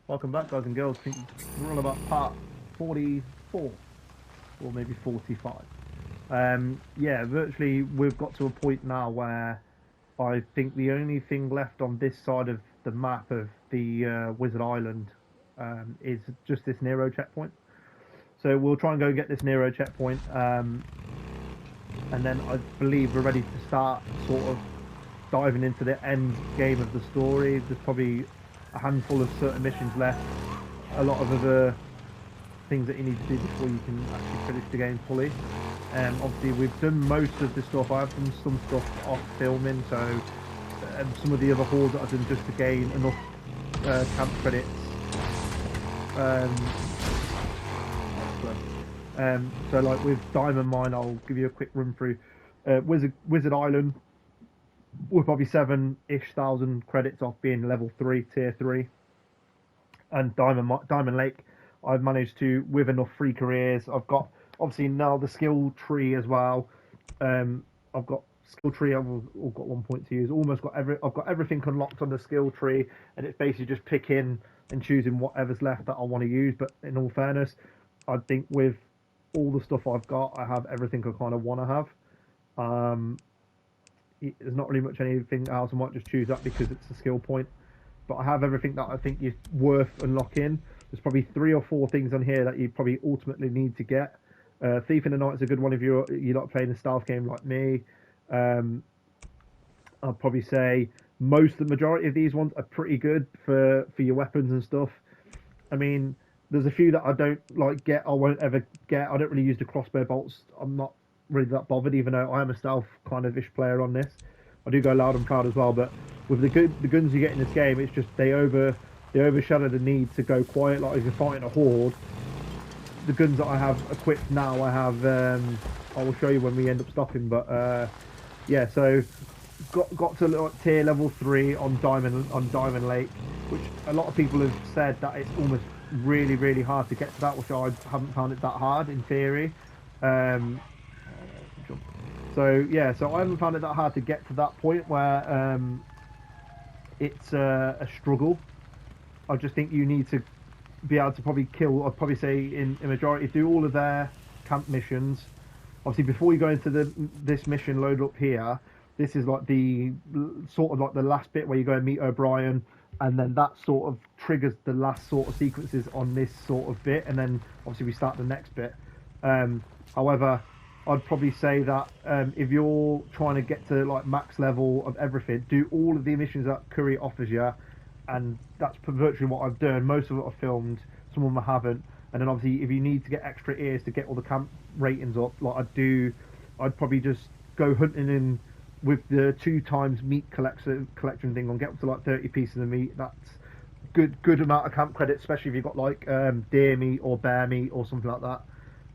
Welcome back, guys and girls. I think we're on about part 44 or maybe 45. Yeah, virtually we've got to a point now where I think the only thing left on this side of the map of the Wizard Island is just this Nero checkpoint. So we'll try and go and get this Nero checkpoint, and then I believe we're ready to start sort of diving into the end game of the story. There's probably a handful of certain missions left, a lot of other things that you need to do before you can actually finish the game fully. Obviously we've done most of the stuff. I've done some stuff off filming, so some of the other hauls that I've done just to gain enough camp credits. So like with Diamond Mine, I'll give you a quick run through. Wizard Island, we're probably 7-ish thousand credits off being level 3, tier 3. And Diamond Lake, I've managed to, with enough free careers, I've got obviously now the skill tree as well. I've got skill tree, I've all got 1 point to use. Almost got I've got everything unlocked on the skill tree, and it's basically just picking and choosing whatever's left that I want to use. But in all fairness, I think with all the stuff I've got, I have everything I kind of want to have. There's not really much anything else. I might just choose that because it's a skill point. But I have everything that I think is worth unlocking. There's probably 3 or 4 things on here that you probably ultimately need to get. Thief in the Night is a good one if you're not playing a stealth game like me. I'll probably say the majority of these ones are pretty good for your weapons and stuff. I mean, there's a few that I don't like get, I won't ever get. I don't really use the crossbow bolts. I'm not really that bothered, even though I am a stealth kind of ish player on this. I do go loud and proud as well, but with the guns you get in this game, it's just they overshadow the need to go quiet. Like if you're fighting a horde, the guns that I have equipped now, I have I will show you when we end up stopping, but yeah, so got to tier level 3 on Diamond Lake, which a lot of people have said that it's almost really hard to get to that, which I haven't found it that hard in theory. So yeah, so I haven't found it that hard to get to that point where it's a struggle. I just think you need to be able to probably kill, I'd probably say in a majority, do all of their camp missions. Obviously before you go into this mission load up here, this is like the sort of like the last bit where you go and meet O'Brien, and then that sort of triggers the last sort of sequences on this sort of bit, and then obviously we start the next bit. However, I'd probably say that if you're trying to get to like max level of everything, do all of the missions that Curry offers you, and that's virtually what I've done. Most of it I've filmed, some of them I haven't. And then obviously if you need to get extra ears to get all the camp ratings up, like I'd probably just go hunting in with the 2 times meat collection thing on, get up to like 30 pieces of meat. That's good amount of camp credits, especially if you've got like deer meat or bear meat or something like that.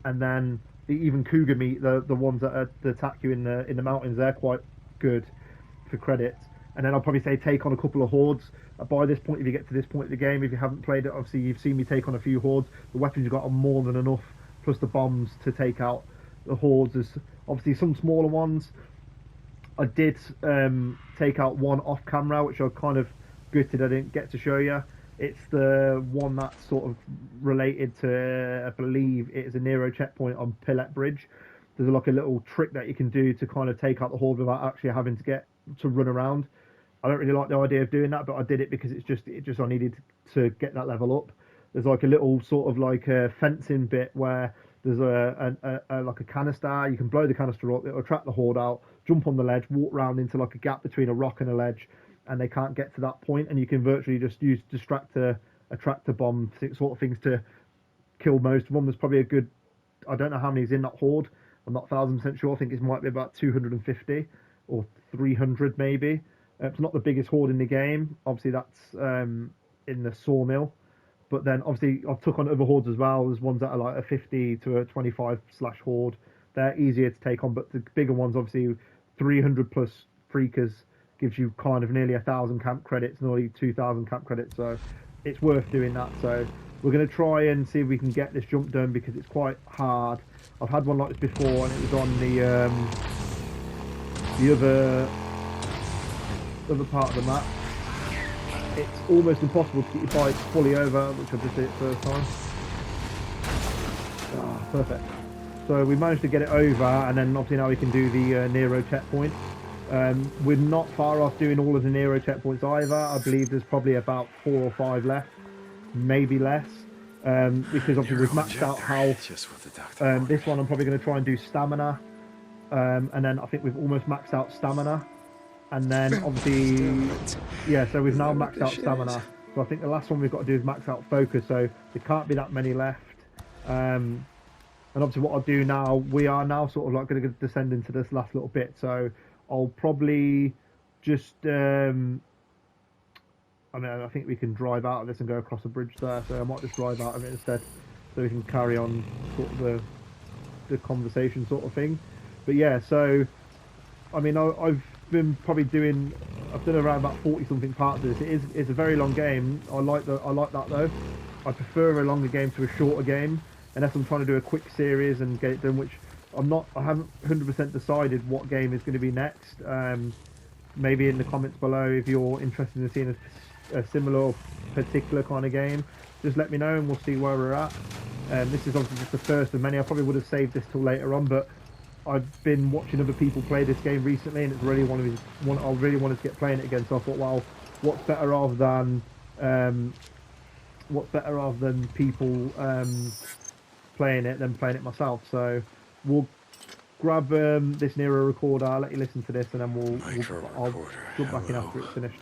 And then even cougar meat, the ones that attack you in the mountains, they're quite good for credits. And then I'll probably say take on a couple of hordes. By this point, if you get to this point of the game, if you haven't played it, obviously you've seen me take on a few hordes. The weapons you've got are more than enough, plus the bombs to take out the hordes. There's obviously some smaller ones. I did take out one off camera, which I kind of gutted I didn't get to show you. It's the one that's sort of related to, I believe it is a Nero checkpoint on Pillet Bridge. There's like a little trick that you can do to kind of take out the horde without actually having to run around. I don't really like the idea of doing that, but I did it because it just I needed to get that level up. There's like a little sort of like a fencing bit where there's like a canister. You can blow the canister up, it'll attract the horde out, jump on the ledge, walk round into like a gap between a rock and a ledge, and they can't get to that point, and you can virtually just use distractor, attractor bomb sort of things to kill most of them. There's probably a good, I don't know how many's in that horde, I'm not 1000% sure. I think it might be about 250 or 300 maybe. It's not the biggest horde in the game. Obviously that's in the sawmill, but then obviously I've took on other hordes as well. There's ones that are like a 50 to a 25 / horde. They're easier to take on, but the bigger ones, obviously 300 plus freakers, gives you kind of nearly 1,000 camp credits, nearly 2,000 camp credits, so it's worth doing that. So we're going to try and see if we can get this jump done because it's quite hard. I've had one like this before, and it was on the other part of the map. it's almost impossible to get your bike fully over, which I just did it first time. Ah, perfect. So we managed to get it over, and then obviously now we can do the Nero checkpoint. We're not far off doing all of the Nero checkpoints either. I believe there's probably about 4 or 5 left, maybe less, because obviously we've maxed out health. This one I'm probably going to try and do stamina, and then I think we've almost maxed out stamina, and then obviously, yeah, so we've now maxed out stamina. So I think the last one we've got to do is max out focus, so there can't be that many left. And obviously what I'll do now, we are now sort of like going to descend into this last little bit, so I'll probably just, I mean, I think we can drive out of this and go across the bridge there, so I might just drive out of it instead, so we can carry on sort of the conversation sort of thing. But yeah, so, I mean, I've been probably doing, I've done around about 40 something parts of this. It's a very long game. I like that though. I prefer a longer game to a shorter game, unless I'm trying to do a quick series and get it done, which I haven't 100% decided what game is going to be next. Maybe in the comments below, if you're interested in seeing a similar particular kind of game, just let me know and we'll see where we're at. This is obviously just the first of many. I probably would have saved this till later on, but I've been watching other people play this game recently, and it's really I really wanted to get playing it again. So I thought, well, what's better off than people playing it than playing it myself? So we'll grab this Nero recorder, I'll let you listen to this, and then I'll jump back in after it's finished.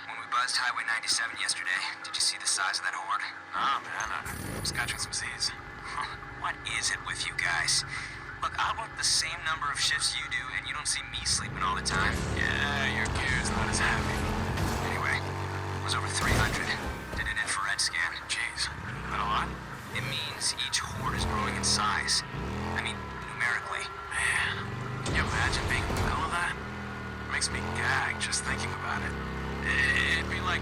When we buzzed Highway 97 yesterday, did you see the size of that horde? Oh man, I was scratching some Z's. What is it with you guys? Look, I work the same number of shifts you do, and you don't see me sleeping all the time. Yeah, your gear's not as heavy. Anyway, it was over 300. Did an infrared scan. Jeez, that a lot? It means each horde is growing in size. I mean, numerically. Man, can you imagine being in the middle of that? It makes me gag just thinking about it. It'd be like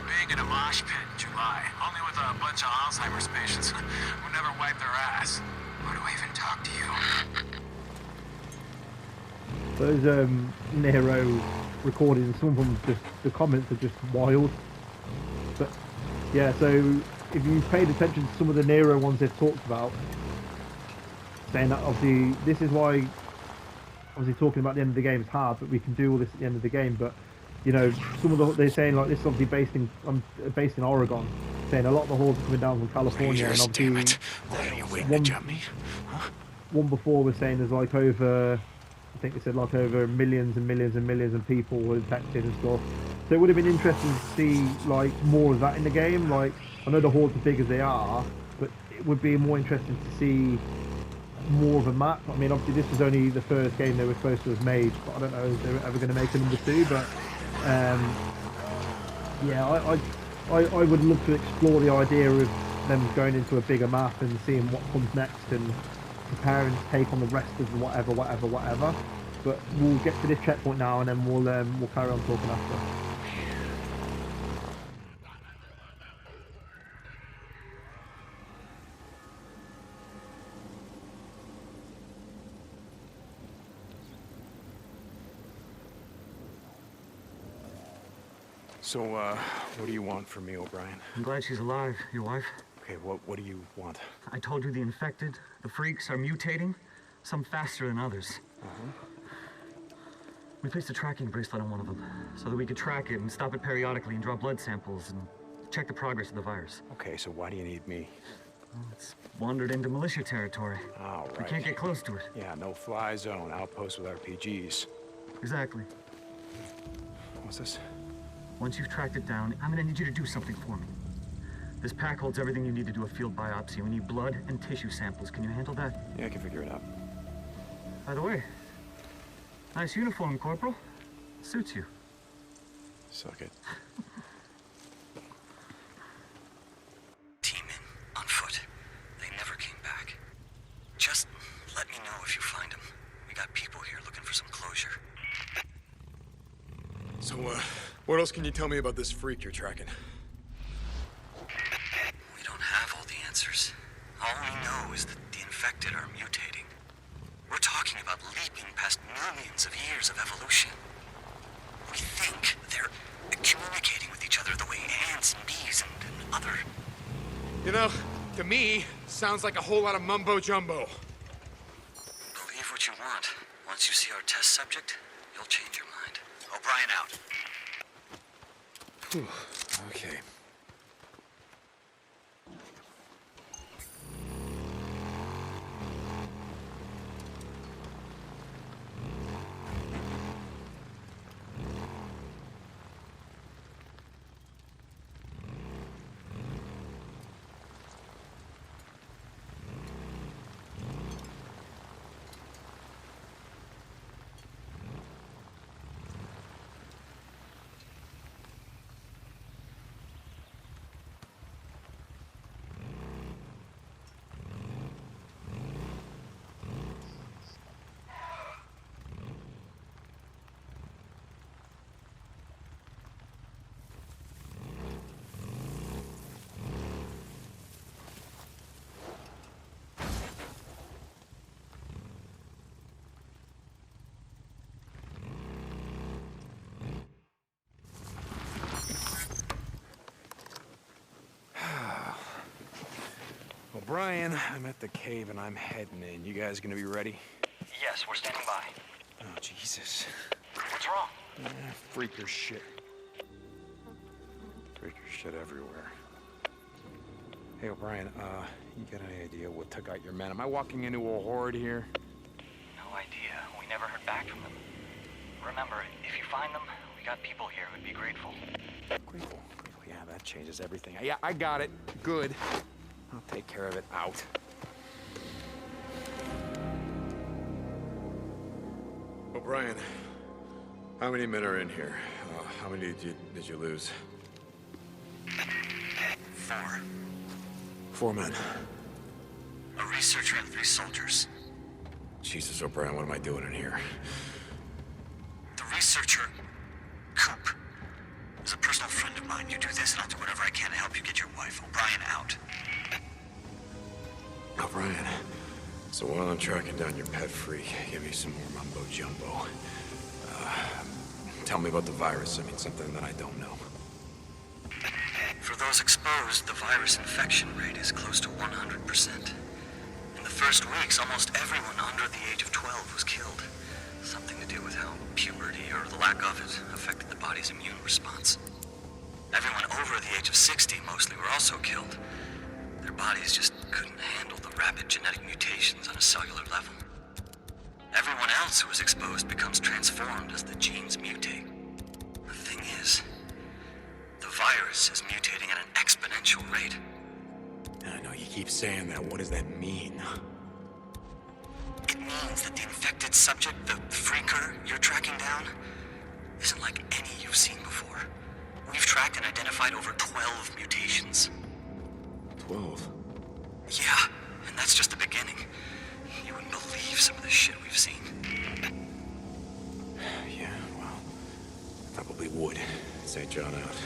being in a mosh pit in July, only with a bunch of Alzheimer's patients who never wipe their ass. Why do I even talk to you? Those Nero recordings, some of them just, the comments are just wild. But yeah, so if you paid attention to some of the Nero ones they've talked about, saying that obviously this is why, obviously talking about the end of the game is hard, but we can do all this at the end of the game. But you know, some of they're saying like this is obviously based in Oregon, saying a lot of the hordes are coming down from California, and obviously one before was saying there's like over, I think they said like over millions and millions and millions of people were infected and stuff. So it would have been interesting to see like more of that in the game. Like, I know the hordes are big as they are, but it would be more interesting to see more of a map. I mean, obviously this was only the first game they were supposed to have made, but I don't know if they were ever going to make a number 2. But yeah, I would love to explore the idea of them going into a bigger map and seeing what comes next and preparing to take on the rest of the whatever. But we'll get to this checkpoint now, and then we'll carry on talking after. So, what do you want from me, O'Brien? I'm glad she's alive. Your wife? Okay, what do you want? I told you the infected, the freaks, are mutating. Some faster than others. We placed a tracking bracelet on one of them, so that we could track it and stop it periodically and draw blood samples and check the progress of the virus. Okay, so why do you need me? Well, it's wandered into militia territory. All right. We can't get close to it. Yeah, no-fly zone, outpost with RPGs. Exactly. What's this? Once you've tracked it down, I'm gonna need you to do something for me. This pack holds everything you need to do a field biopsy. We need blood and tissue samples. Can you handle that? Yeah, I can figure it out. By the way, nice uniform, Corporal. Suits you. Suck it. Team in, on foot. They never came back. Just let me know if you find them. We got people here looking for some closure. So, what else can you tell me about this freak you're tracking? We don't have all the answers. All we know is that the infected are mutating. We're talking about leaping past millions of years of evolution. We we think. They're communicating with each other the way ants and bees and other... You know, to me, sounds like a whole lot of mumbo-jumbo. Believe what you want. Once you see our test subject, you'll change your mind. O'Brien out. Whew. Okay. Brian, I'm at the cave and I'm heading in. You guys gonna be ready? Yes, we're standing by. Oh, Jesus. What's wrong? Freaker shit. Freaker shit everywhere. Hey, O'Brien, you got any idea what took out your men? Am I walking into a horde here? No idea. We never heard back from them. Remember, if you find them, we got people here who'd be grateful. Grateful. Yeah, that changes everything. Yeah, I got it. Good. I'll take care of it. Out. O'Brien, how many men are in here? How many did you lose? 4. 4 men. A researcher and 3 soldiers. Jesus, O'Brien, what am I doing in here? The researcher, Coop, is a personal friend of mine. You do this and I'll do whatever I can to help you get your wife. O'Brien out. O'Brien, so while I'm tracking down your pet freak, give me some more mumbo-jumbo. Tell me about the virus. I mean, something that I don't know. For those exposed, the virus infection rate is close to 100%. In the first weeks, almost everyone under the age of 12 was killed. Something to do with how puberty, or the lack of it, affected the body's immune response. Everyone over the age of 60 mostly were also killed. Their bodies just couldn't handle the rapid genetic mutations on a cellular level. Everyone else who is exposed becomes transformed as the genes mutate. The thing is, the virus is mutating at an exponential rate. I know you keep saying that. What does that mean? It means that the infected subject, the freaker you're tracking down, isn't like any you've seen before. We've tracked and identified over 12 mutations. 12? Yeah, and that's just the beginning. You wouldn't believe some of the shit we've seen. Yeah, well, probably would. St. John out.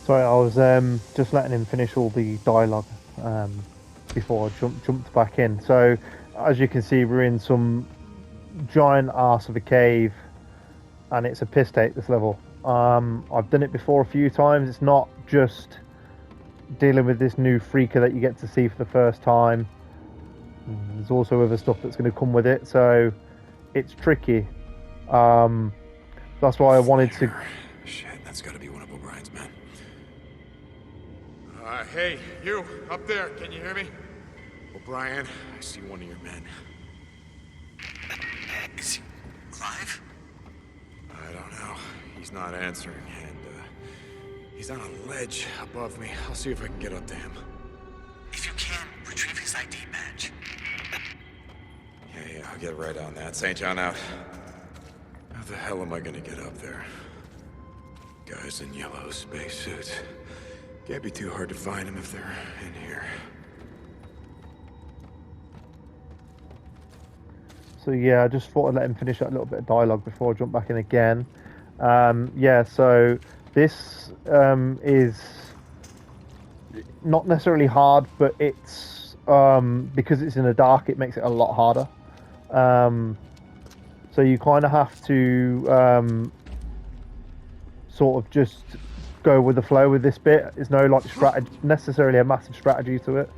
Sorry, I was just letting him finish all the dialogue before I jumped back in. So, as you can see, we're in some giant arse of a cave, and it's a piss take, this level. I've done it before a few times. It's not just dealing with this new freaker that you get to see for the first time. There's also other stuff that's going to come with it, so it's tricky. That's why I wanted to... Shit, that's got to be one of O'Brien's men. Hey, you, up there, can you hear me? O'Brien, I see one of your men. Is he Clive? I don't know. He's not answering, and he's on a ledge above me. I'll see if I can get up to him. If you can, retrieve his ID badge. Yeah, I'll get right on that. St. John out. How the hell am I gonna get up there? Guys in yellow spacesuits. Can't be too hard to find them if they're in here. So yeah, I just thought I'd let him finish that little bit of dialogue before I jump back in again. Yeah, so this is not necessarily hard, but it's because it's in the dark, it makes it a lot harder. So you kind of have to sort of just go with the flow with this bit. There's no like necessarily a massive strategy to it.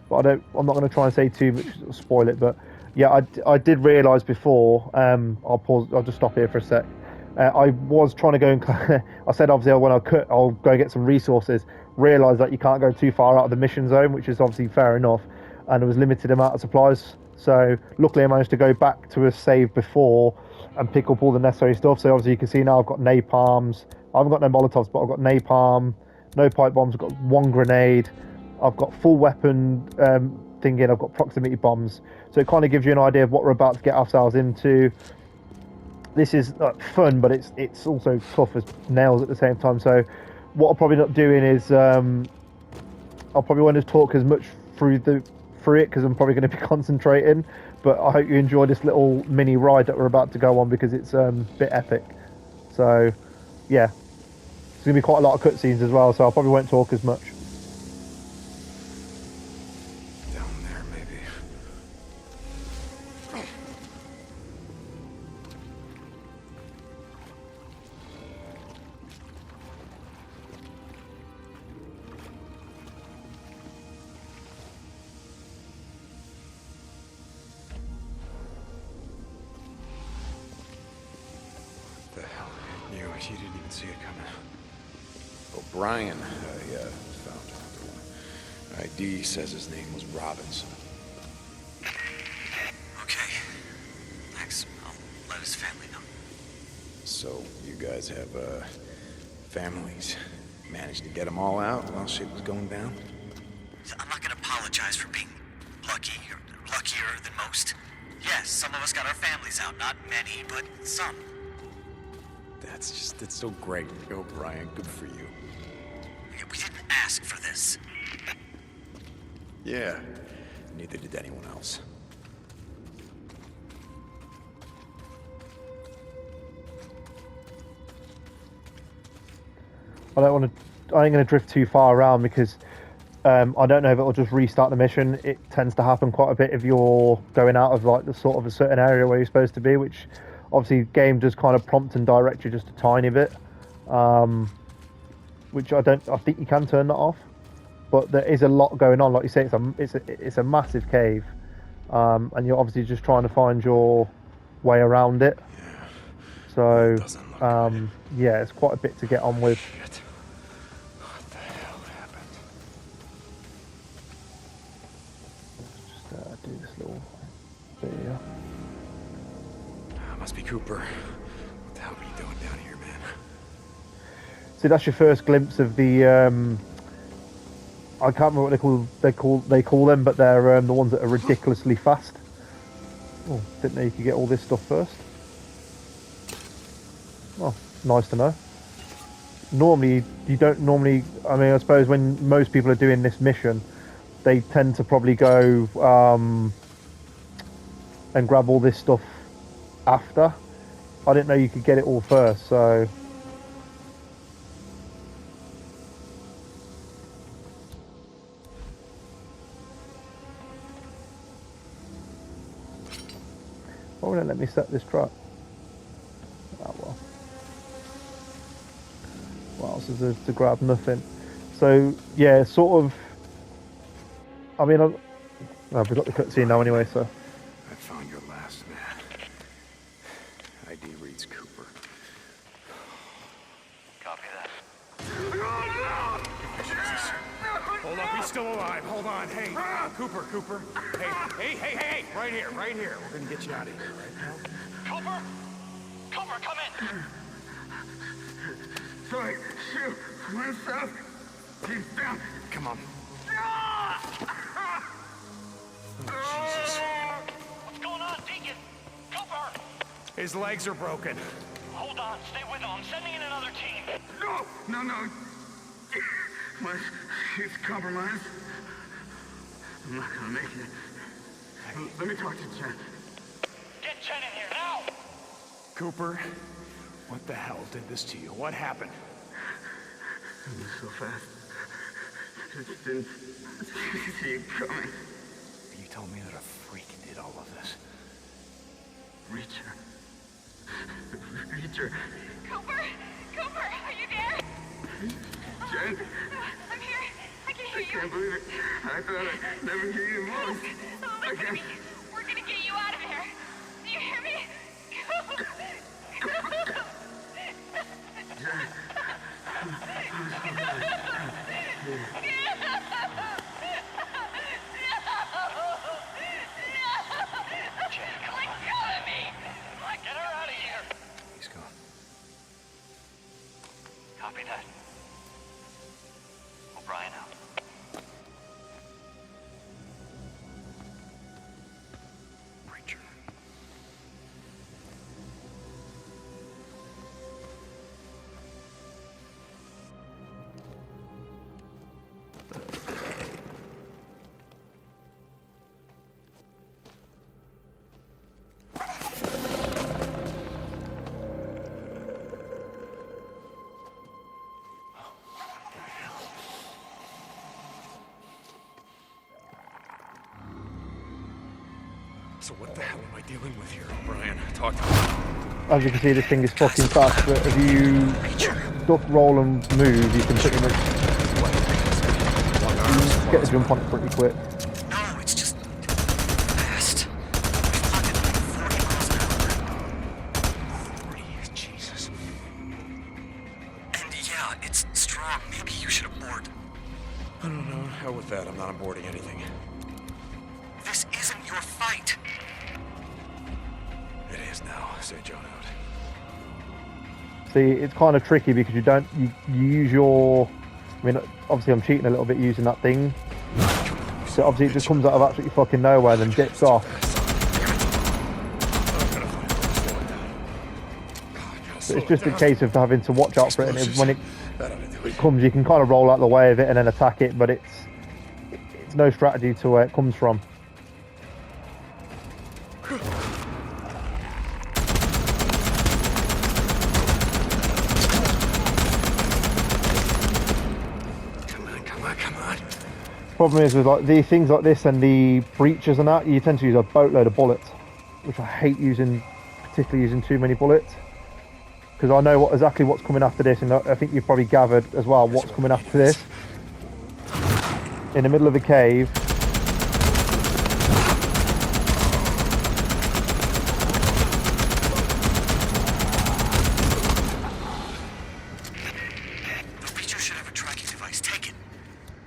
But I'm not going to try and say too much to spoil it. But yeah, I did realise before. I'll pause. I'll just stop here for a sec. I was trying to go and I said obviously when I'll go get some resources. Realised that you can't go too far out of the mission zone, which is obviously fair enough, and there was limited amount of supplies. So luckily I managed to go back to a save before and pick up all the necessary stuff. So obviously you can see now I've got napalms. I haven't got no molotovs, but I've got napalm, no pipe bombs. I've got one grenade. I've got full weapon thinking. I've got proximity bombs. So it kind of gives you an idea of what we're about to get ourselves into. This is fun, but it's also tough as nails at the same time. So what I'll probably not doing is I'll probably want to talk as much through it because I'm probably going to be concentrating. But I hope you enjoy this little mini ride that we're about to go on because it's a bit epic. So yeah, there's going to be quite a lot of cutscenes as well. So I probably won't talk as much. Down there, maybe. The hell? You didn't even see it coming. O'Brien, I found out. ID says his name was Robinson. Okay. Thanks. I'll let his family know. So, you guys have, families. Managed to get them all out while shit was going down? I'm not gonna apologize for being lucky, or luckier than most. Yes, some of us got our families out. Not many, but some. It's so great. O'Brien, good for you. We didn't ask for this. Yeah, neither did anyone else. I ain't going to drift too far around because I don't know if it'll just restart the mission. It tends to happen quite a bit if you're going out of like the sort of a certain area where you're supposed to be, which obviously the game does kind of prompt and direct you just a tiny bit, which I think you can turn that off, but there is a lot going on. Like you say, it's a massive cave, and you're obviously just trying to find your way around it. Yeah. So Good. yeah, it's quite a bit to get on with. Shit. What the hell happened? Just do this little bit here. Must be Cooper. What the hell are you doing down here, man? See, that's your first glimpse of the I can't remember what they call them, but they're the ones that are ridiculously fast. Oh, didn't know you could get all this stuff first. Oh, nice to know. Normally, you don't normally. I mean, I suppose when most people are doing this mission, they tend to probably go and grab all this stuff after. I didn't know you could get it all first, so. Why won't it let me set this trap? Oh well. What else is there to grab? Nothing. So yeah, sort of. I mean, we've got the cutscene now anyway, so. I found your last man. ID reads Cooper. Copy that. Hold up, he's still alive. Hold on. Hey, Cooper. Hey. Right here. We're gonna get you out of here, right now. Cooper, come in! Sorry, shoot. Went south. He's down. Come on. Jesus. What's going on, Deacon? Cooper! His legs are broken. Hold on, stay with him. I'm sending in another team. No. He's compromised. I'm not gonna make it. Let me talk to Jen. Get Chen in here, now! Cooper, what the hell did this to you? What happened? It was so fast. I just didn't see it coming. You told me that a freak did all of this. Reacher. Reacher. Cooper! Cooper, are you there? Jen, I'm here. I can hear I you. can't believe it. I thought I'd never hear your voice. Listen to me. We're gonna get you out of here. Do you hear me? Get her out of here! He's gone. Copy that. O'Brien out. Preacher. So what the hell am I dealing with here, O'Brien? Talk to me. As you can see, this thing is fucking fast, but if you duck, roll and move, you can pretty much get a jump on it pretty quick. No, it's just fast. We've clocked it like 40 miles an hour. 40? Jesus. And yeah, it's strong. Maybe you should abort. I don't know. Hell with that. I'm not onboarding anything. This isn't your fight. It is now. St. John out. See, it's kind of tricky because you use your, I mean, obviously I'm cheating a little bit using that thing. So obviously it just comes out of absolutely fucking nowhere and then dips off. So it's just a case of having to watch out for it, and when it comes you can kind of roll out the way of it and then attack it, but it's no strategy to where it comes from. Problem is with like these things like this and the breaches and that, you tend to use a boatload of bullets, which I hate using, particularly using too many bullets, because I know exactly what's coming after this, and I think you've probably gathered as well what's coming after this. In the middle of the cave. The Reacher should have a tracking device. Take it.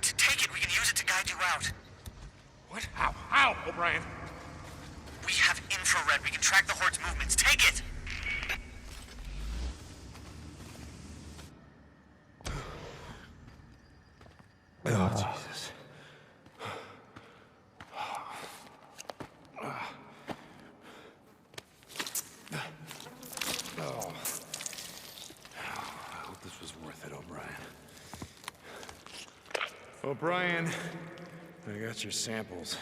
Take it. We can use it to guide you out. What? How? How, O'Brien? We have infrared. We can track the Horde's movements. Take it. Oh, Jesus. Oh. I hope this was worth it, O'Brien. O'Brien, I got your samples.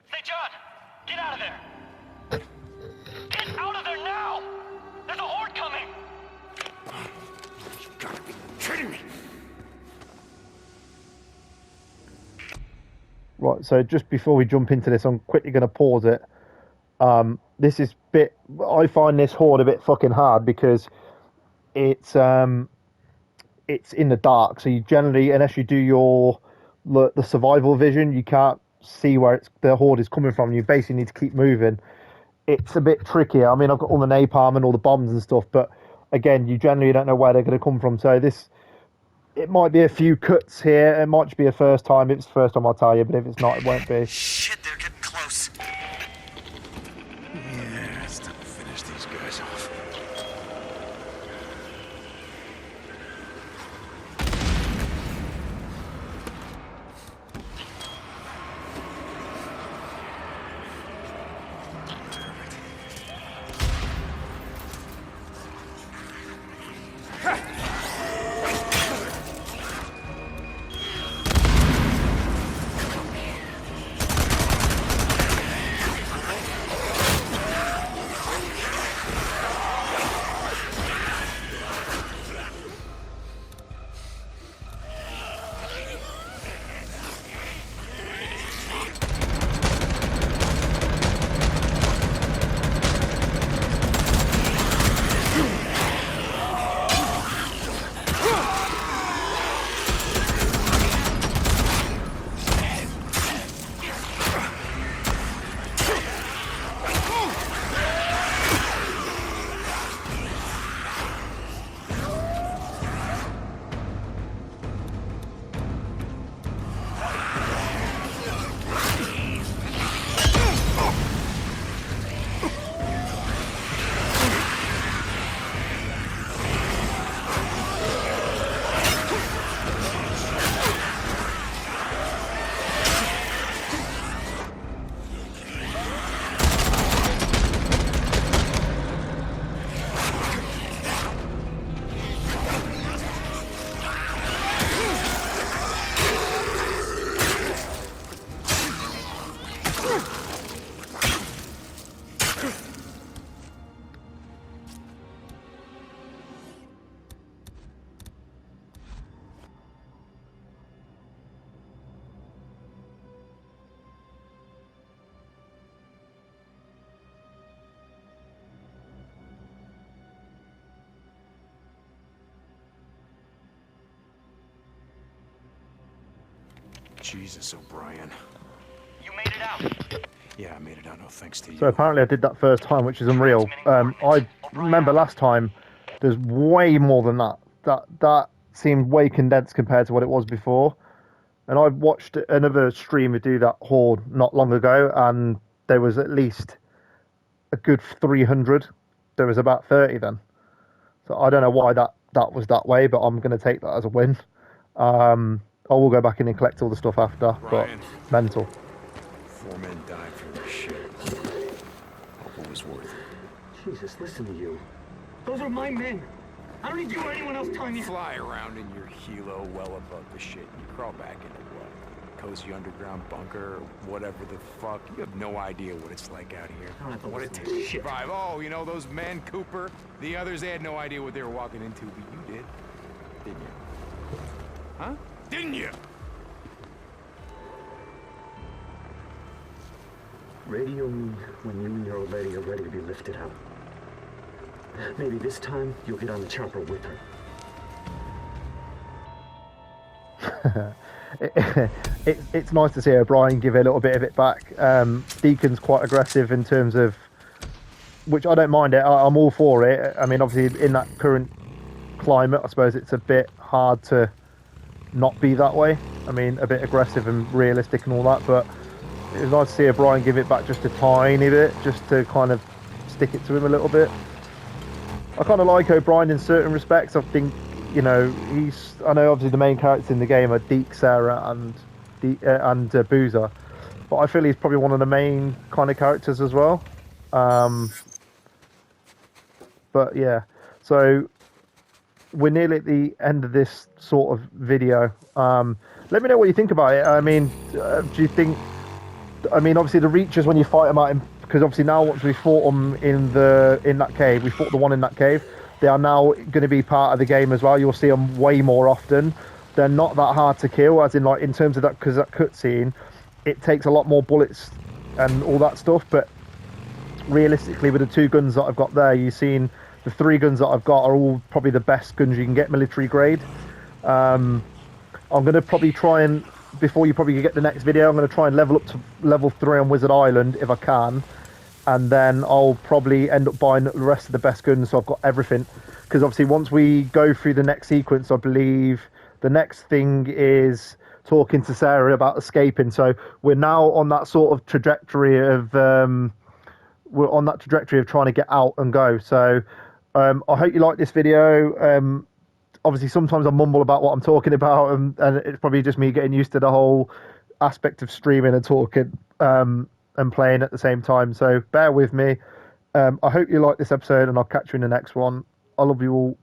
Hey, John! Get out of there! Get out of there now! There's a Horde coming! You gotta be kidding me! Right, so just before we jump into this, I'm quickly going to pause it. This is I find this Horde a bit fucking hard because it's in the dark, so you generally, unless you do the survival vision, you can't see where the Horde is coming from. You basically need to keep moving. It's a bit tricky. I mean, I've got all the napalm and all the bombs and stuff, but again, you generally don't know where they're going to come from. So it might be a few cuts here. It might just be a first time. If it's the first time, I'll tell you, but if it's not, it won't be. Shit, they're getting close. Yeah, it's time to finish these guys off. Jesus, O'Brien. You made it out. Yeah, I made it out. No thanks to you. So apparently I did that first time, which is unreal. I remember last time there's way more than that. That seemed way condensed compared to what it was before. And I watched another streamer do that horde not long ago, and there was at least a good 300. There was about 30 then. So I don't know why that was that way, but I'm going to take that as a win. I will go back in and collect all the stuff after, Brian. but mental. 4 men died for this shit. Hope it was worth it. Jesus, listen to you. Those are my men. I don't need you or anyone else telling me. Fly around in your helo well above the shit and you crawl back into what? Cozy underground bunker or whatever the fuck. You have no idea what it's like out here. I don't have to What it listen takes to to shit. survive. Oh, you know those men, Cooper? The others, they had no idea what they were walking into, but you did. Didn't you? Huh? Didn't you? Radio me when you and your old lady are ready to be lifted out. Maybe this time you'll get on the chopper with her. It's nice to see O'Brien give a little bit of it back. Deacon's quite aggressive in terms of, which I don't mind it. I'm all for it. I mean, obviously in that current climate, I suppose it's a bit hard to not be that way. I mean, a bit aggressive and realistic and all that, but it was nice to see O'Brien give it back just a tiny bit, just to kind of stick it to him a little bit. I kind of like O'Brien in certain respects. I think, you know, I know obviously the main characters in the game are Deke, Sarah, and Boozer, but I feel he's probably one of the main kind of characters as well. But yeah, so we're nearly at the end of this sort of video. Let me know what you think about it. I mean, do you think? I mean, obviously the Reachers, when you fight them out, because obviously now once we fought them in that cave, we fought the one in that cave. They are now going to be part of the game as well. You'll see them way more often. They're not that hard to kill, as in like in terms of that, because that cutscene, it takes a lot more bullets and all that stuff. But realistically, with the 2 guns that I've got there, you've seen the 3 guns that I've got are all probably the best guns you can get military grade. I'm going to probably try and, before you probably get the next video, I'm going to try and level up to level 3 on Wizard Island if I can, and then I'll probably end up buying the rest of the best guns, so I've got everything. Because obviously once we go through the next sequence, I believe the next thing is talking to Sarah about escaping. So we're now on that sort of trajectory of trying to get out and go. So I hope you like this video. Obviously, sometimes I mumble about what I'm talking about, and it's probably just me getting used to the whole aspect of streaming and talking and playing at the same time. So bear with me. I hope you like this episode, and I'll catch you in the next one. I love you all.